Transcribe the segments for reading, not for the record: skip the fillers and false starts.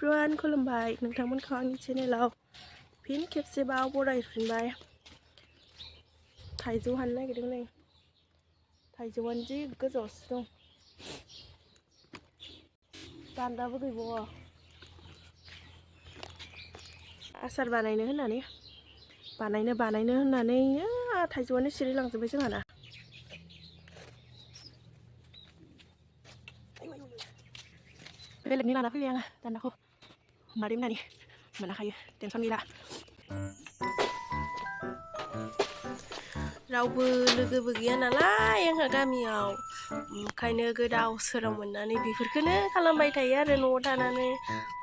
Everyone खुलुमबाय नोंथांमोनखौ आंनि चेनेलाव फिन खेबसेबाव बरायफिनबाय। थाइजौ हाननो नागिरदों नै थाइजौआनो जि गोजौआवसो दं दान्दाबो गैबावा। आसार बानायनो होननानै थाइजौआनो सिरिलांजोब्बाय जोंहाना। बेलेगनि लाना फैबाय आङो दान्दाखौ मादै मोनहानि मोनाखायो टेनसन गैला। रावबो लोगोबो गैया नालाय आंहा गामियाव, ओंखायनो गोदाव सोराव मोननानै बेफोरखौनो खालामबाय थायो आरो न'आव थानानै।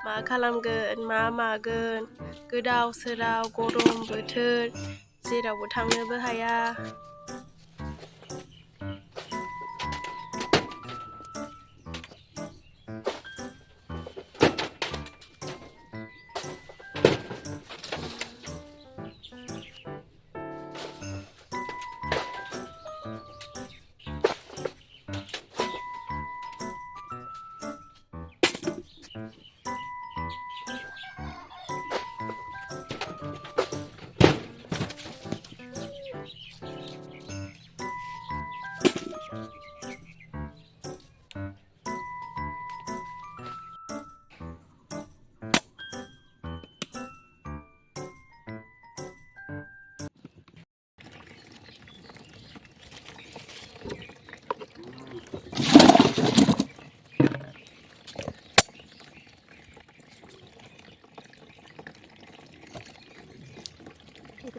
मा खालामगोन मा मागोन गोदाव सोराव गरम बोथोर जेरावबो थांनोबो हाया।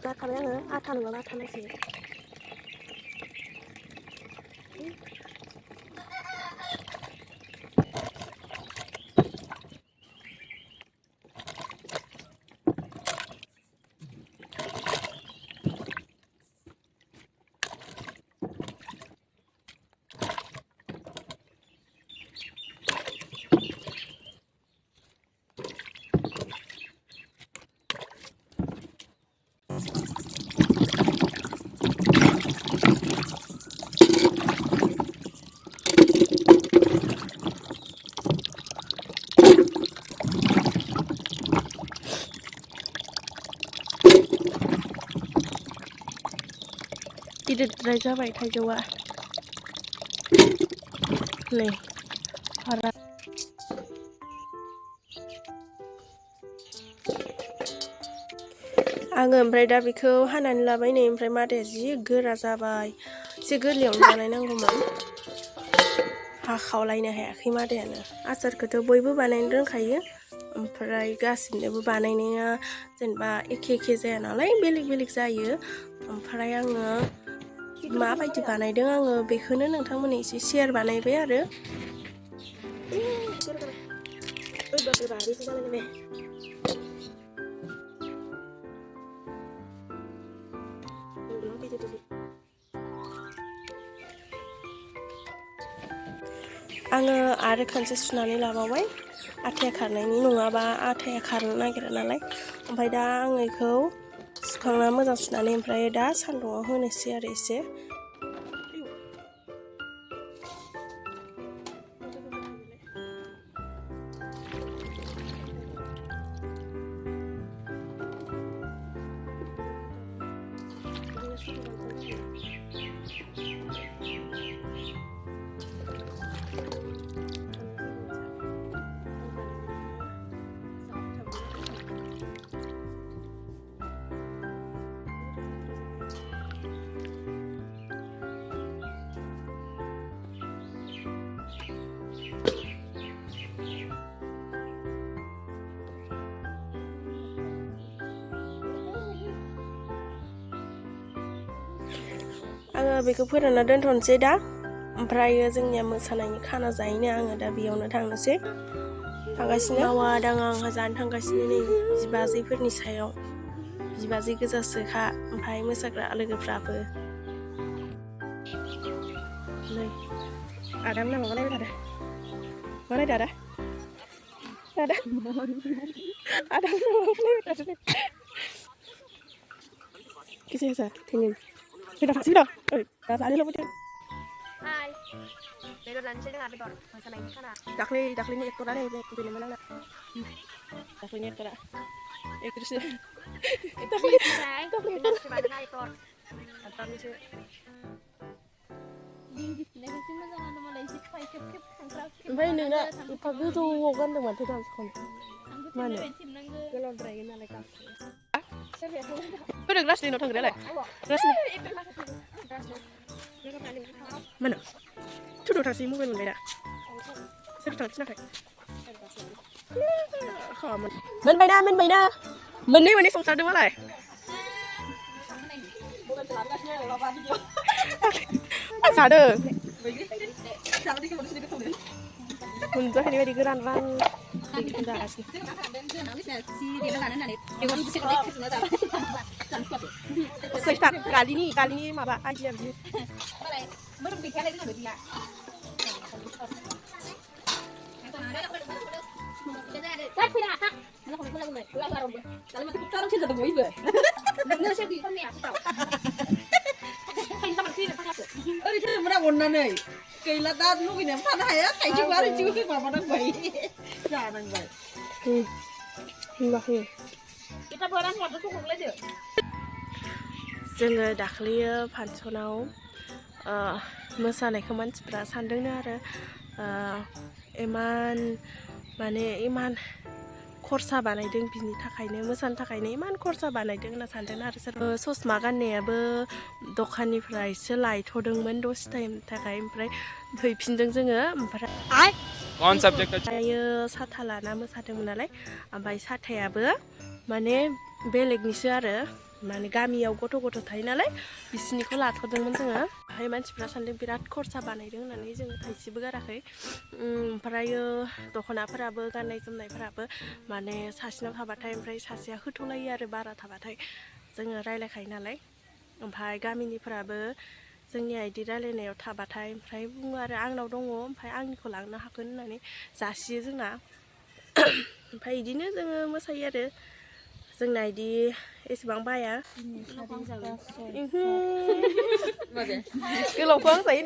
गारखाबाय आङो आथा नङाबा आथा नांसिगोन। गिदिरद्राय जाबाय थाइजौआ नै हारा। आङो ओमफ्राय दा बेखौ हानानै लाबाय नै, ओमफ्राय मादाया जि गोरा जाबाय, एसे गोरलैयावनो बानायनांगौमोन, हाखावलायनो हायाखै मादायानो। आसारखौथ' बयबो बानायनो रोंखायो, ओमफ्राय गासिनोबो बानायनाया जेनेबा एखे जाया नालाय बेलेग बेलेग जायो। ओमफ्राय आङो माबायदि बानायदों आङो बेखौनो नोंथांमोननो एसे शेयार बानायबाय आरो। आङो आरो खनसे सुनानै लाबावबाय आथाया खारनायनि, नङाबा आथाया खारनो नागिरा नालाय। ओमफ्राय दा आङो बेखौ सुखांना मोजां सुनानै ओमफ्राय दा सान्दुङाव होनोसै आरो एसे। आङो बेखौ फोरानना दोनथ'नोसै दा, ओमफ्रायो जोंनिया मोसानायनि खाना जाहैनो आङो दा बेयावनो थांनोसै। थांगासिनो मावा दाङा आंहा जानो थांगासिनो नै बिबाजैफोरनि सायाव, बिबाजै गोजासोखा, ओमफ्राय मोसाग्रा लोगोफ्राबो नै आदाम नामा मा नायबाय थादों, मा नायदो आदा आदा आदाम नामा नायबाय थादों किसे है सर थैनि Kita kasih dah. Dah ada lah macam. Hai. दाख्लैनि एक्टरा नै बेनोमोन आंना दाख्लैनि एक्टरा एक्ट्रेससो एक्टरनिसो ओमफ्राय नोंना एफा गोजौआव गानदों माथो दान्सखौ मानो गोलावद्राय नालाय बोरो ग्रासलेनाव थांग्रायालाय मानो थुदो थांसै मबाइल मोनबाय दा सोर थांफिनाखै मोनबायना मोननै संसारदों मालाय जादों मोनजाखैनि बायदि गोरान रां जागासिनो गालिनि माबा आइडिया बिदि अननानै गैला दा लुगैनानै थानो हाया थाइजौ आरो जिउ माबानांबाय जानांबाय जोङो दाख्लैयो फांसनाव मोसानायखौ मानसिफ्रा सानदोंनो आरो इमान खरसा बानायदों बिनि थाखायनो मोसानो थाखायनो इमान खरसा बानायदों होनना सानदों आरो सोरबा ससमा गाननायाबो दखाननिफ्रायसो लायथ'दोंमोन दसे टाइमनि थाखाय ओमफ्राय फैफिनदों जोङो ओमफ्राय साथा लाना मोसादोंमोन नालाय ओमफ्राय साथायाबो माने बेलेगनिसो आरो माने गामियाव गथ' थायो नालाय बिसिनिखौ लाथ'दोंमोन जोङो ओमफ्राय मानसिफ्रा सानदों बिराद खरसा बानायदों होननानै जोङो थाइसेबो गाराखै ओमफ्रायो दख'नाफोराबो गाननाय जोमनायफोराबो माने सासेनाव थाबाथाय ओमफ्राय सासेया होथ'लायो आरो बारा थाबाथाय जोङो रायलायखायो नालाय ओमफ्राय गामिनिफोराबो जोंनि आइदि रायलायनायाव थाबाथाय ओमफ्राय बुङो आरो आंनाव दङ ओमफ्राय आंनिखौ लांनो हागोन होननानै जासियो जोंना ओमफ्राय बिदिनो जोङो मोसायो आरो जोंना इदि एसेबां बाया गोलावखौ आं जायो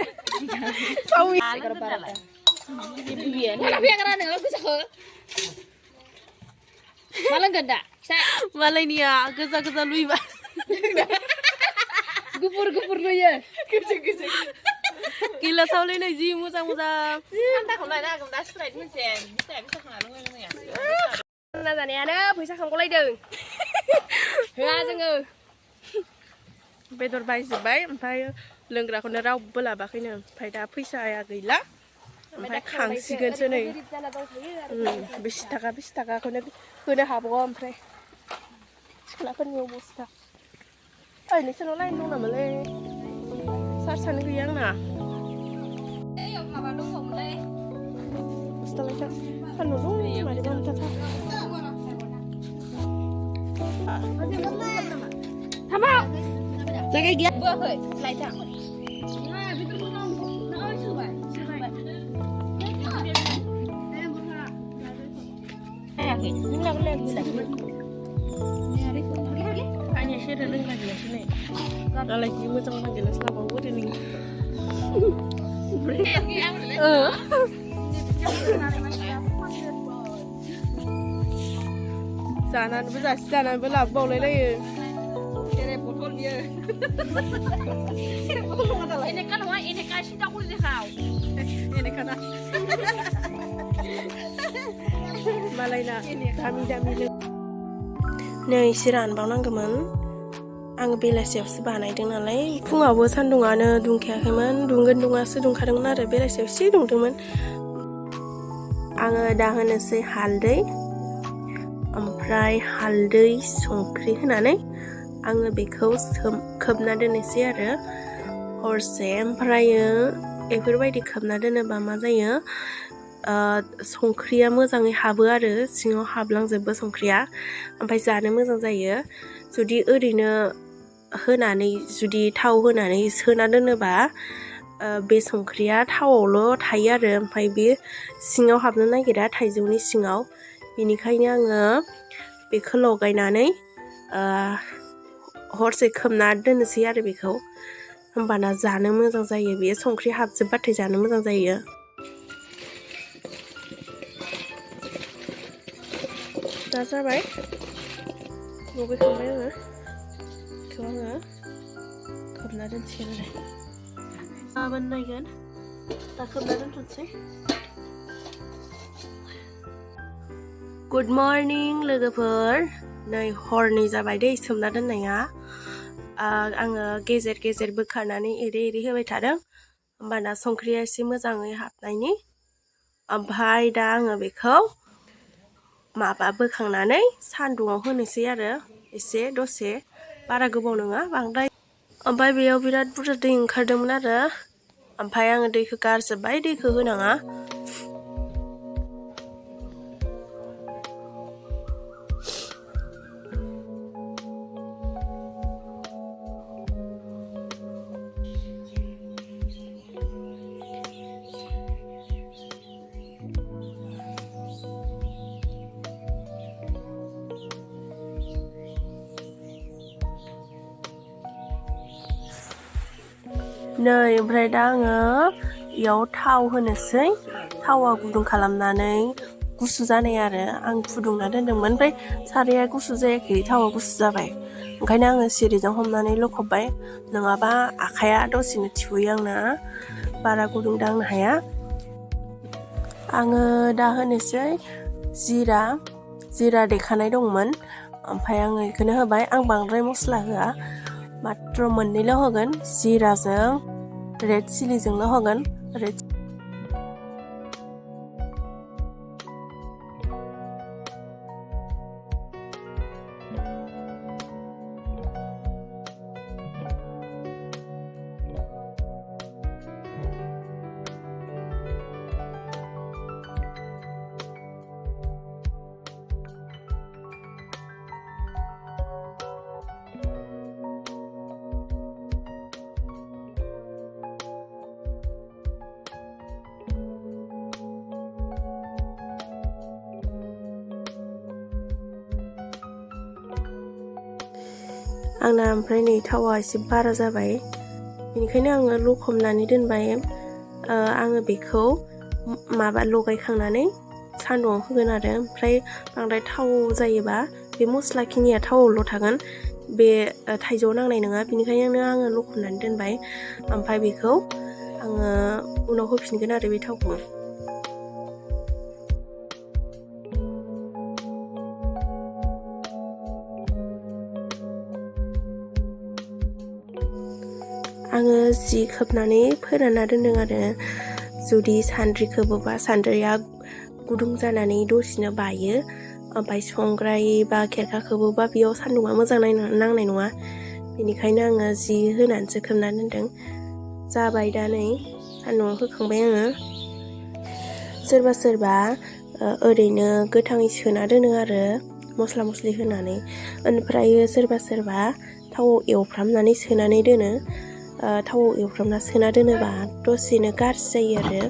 मालायनिया गोजा लुइबा गुफुर नुयो गिलासावलाय नै जि मोजां ना जानायानो फैसा खांगलायदों होआ जोङो बेदर बायजोब्बाय ओमफ्राय लोंग्राखौनो रावबो लाबाखैनो ओमफ्राय दा फैसाया गैला ओमफ्राय खांसिगोनसो नै 20 थाखाखौनो होनो हाबावो ओमफ्राय सिख्लाफोरनि अबस्था ओइ नोंसोरनाव लाइन दं नामालै चार्जआनो गैया आंना सान्दुं दं मारैबा मोनथारथा थामा जायगा गैया बुआखै लाइटा आंनिया सेरा लोंना गैयासै नै नालाय जि मोजां नागिरना स्लाबावो ओरैनो जानानैबो जासि जानानैबो लाबोबावलाय लायो बथल बियो एनेका नङा एनेका सिदा कलेजाव एनेका ना मालायना दामि नै एसे रानबावनांगौमोन आङो बेलासियावसो बानायदों नालाय फुङावबो सान्दुङानो दुंखायाखैमोन दुङासो दुंखादोंमोन आरो बेलासियाव एसे दुंदोंमोन आङो दा होनोसै हालदै ओमफ्राय हालदै संख्रि होनानै आङो बेखौ खोबना दोननोसै आरो हरसे ओमफ्रायो बेफोरबायदि खोबना दोनोबा मा जायो संख्रिया मोजाङै हाबो आरो सिङाव हाबलांजोबो संख्रिया ओमफ्राय जानो मोजां जायो जुदि ओरैनो होनानै जुदि थाव होनानै सोना दोनोबा बे संख्रिया थावआवल' थायो आरो ओमफ्राय बे सिङाव हाबनो नागिरा थाइजौनि सिङाव बेनिखायनो आङो बेखौ लगायनानै हरसे खोबना दोननोसै आरो बेखौ होमबाना जानो मोजां जायो बेयो संख्रि हाबजोबबाथाय जानो मोजां जायो दा जाबाय लगायखांबाय आङो बेखौ आङो खोबना दोनसिगोन आरो गाबोन नायगोन दा खोबना दोनथ'नोसै गुड मर्निं लोगोफोर नै हरनि जाबाय दै सोमना दोननाया आङो गेजेर गेजेर बोखारनानै एरै होबाय थादों होमबाना संख्रिया एसे मोजाङै हाबनायनि ओमफ्राय दा आङो बेखौ बोखांनानै सान्दुङाव होनोसै आरो एसे दसे बारा गोबाव नङा बांद्राय ओमफ्राय बेयाव बिराद बुरजा दै ओंखारदोंमोन आरो ओमफ्राय आङो दैखौ गारजोब्बाय दैखौ होनाङा नै ओमफ्राय दा आङो इयाव थाव होनोसै थावा गुदुं खालामनानै गुसु जानाय आरो आं फुदुंना दोनदोंमोन ओमफ्राय साराया गुसु जायाखै थावा गुसु जाबाय ओंखायनो आङो सिरिजों हमनानै लखबबाय नङाबा आखाइया दसेनो थिफुयो आंना बारा गुदुं दांनो हाया आङो दा होनोसै जिरा देखानाय दंमोन ओमफ्राय आङो बेखौनो होबाय आं बांद्राय मस्ला होआ मात्र मोननैल' होगोन जिराजों रेड चिलिजोंल' होगोन आंना ओमफ्राय नै थावा एसे बारा जाबाय बेनिखायनो आङो लखबनानै दोनबाय आङो बेखौ लगायखांनानै सान्दुङाव होगोन आरो ओमफ्राय बांद्राय थाव जायोबा बे मस्ला खिनिया थावआवल' थागोन बे थाइजौआव नांनाय नङा बेनिखायनो आङो लखबनानै दोनबाय ओमफ्राय बेखौ आङो उनाव होफिनगोन आरो बे थावखौ आङो जि खोबनानै फोरानना दोनदों आरो जुदि सान्द्रि खोबोबा सान्द्रिया गुदुं जानानै दसेनो बायो ओमफ्राय संग्राय बा खेरखा खोबोबा बेयाव सान्दुङा मोजां नांनाय नङा बेनिखायनो आङो जि होनानैसो खोबना दोनदों जाबाय दा नै सान्दुङाव होखांबाय आङो सोरबा ओरैनो गोथाङै सोना दोनो आरो मस्ला मस्लि होनानै ओमफ्राय सोरबा थावआव एवफ्रामनानै सोनानै दोनो थावआव एवफ्रामना सोना दोनोबा दसेनो गाज्रि जायो आरो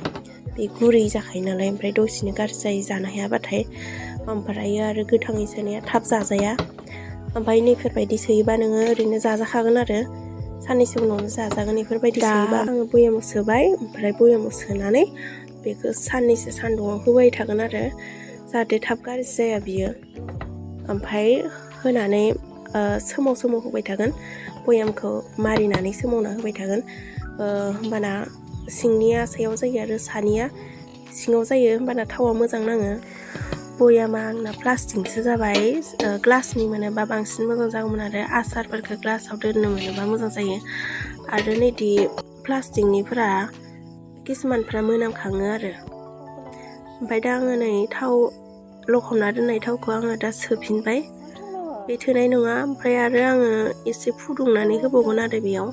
बे गुरै जाखायो नालाय ओमफ्राय दसेनो गाज्रि जायो जानो हायाबाथाय ओमफ्राय आरो गोथाङै सोनाया थाब जाजाया ओमफ्राय नैफोरबायदि सोयोबा नोङो ओरैनो जाजाखागोन आरो साननैसो उनावनो जाजागोन बेफोरबायदि सोयोबा आङो बयामाव सोबाय ओमफ्राय बयामाव सोनानै बेखौ साननैसो सान्दुङाव होबाय थागोन आरो जाहाथे थाब गाज्रि जाया बियो ओमफ्राय होनानै सोमाव होबाय थागोन बयामखौ मारिनानै सोमावना होबाय थागोन होमबाना सिंनिया सायाव जायो आरो सानिया सिङाव जायो होमबाना थावा मोजां नाङो बयामा आंना प्लास्टिकसो जाबाय ग्लासनि मोनोबा बांसिन मोजां जागौमोन आरो आसारफोरखौ ग्लासाव दोननो मोनोबा मोजां जायो आरो नैदि प्लास्टिकनिफोरा किसुमानफ्रा मोनामखाङो आरो ओमफ्राय दा आङो नै थाव लखबना दोननाय थावखौ आङो दा सोफिनबाय बे थोनाय नङा ओमफ्राय आरो आङो एसे फुदुंनानै होबावगोन आरो बेयाव